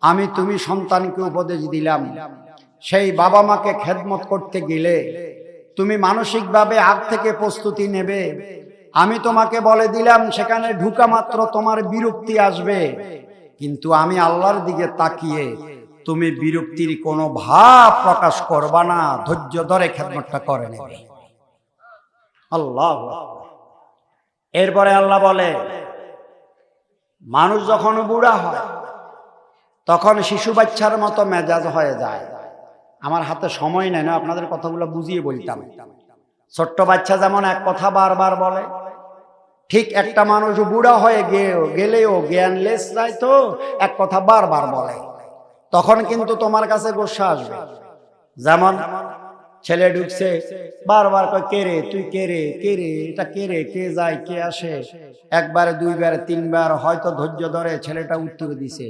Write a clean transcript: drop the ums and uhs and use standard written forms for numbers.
আমি তুমি সন্তানকে উপদেশ দিলাম, সেই বাবা মাকে খেদমত করতে গেলে তুমি মানসিকভাবে আগ থেকে প্রস্তুতি নেবে। আমি তোমাকে বলে দিলাম, সেখানে ঢুকা মাত্র তোমার বিরক্তি আসবে, কিন্তু আমি আল্লাহর দিকে তাকিয়ে তুমি বিরক্তির কোনো ভাব প্রকাশ করবা না, ধৈর্য ধরে খেদমতটা করে নেবে। আল্লাহ। এরপরে আল্লাহ বলে, মানুষ যখন বুড়া হয় তখন শিশু বাচ্চার মতো মেজাজ হয়ে যায়। আমার হাতে সময় নেই না আপনাদের কথাগুলো বুঝিয়ে বলতাম। ছোট্ট বাচ্চা যেমন এক কথা বারবার বলে, ঠিক একটা মানুষ বুড়া হয়ে গেলেও জ্ঞানলেস যায়, তো এক কথা বারবার বলে, তখন কিন্তু তোমার কাছে গোসা আসবে। যেমন ছেলে ঢুকছে, বারবার কয় কে রে, তুই কে রে, কে রে, এটা কে রে, কে যায় কে আসে, একবার দুইবার তিনবার হয়তো ধৈর্য ধরে ছেলেটা উত্তর দিছে।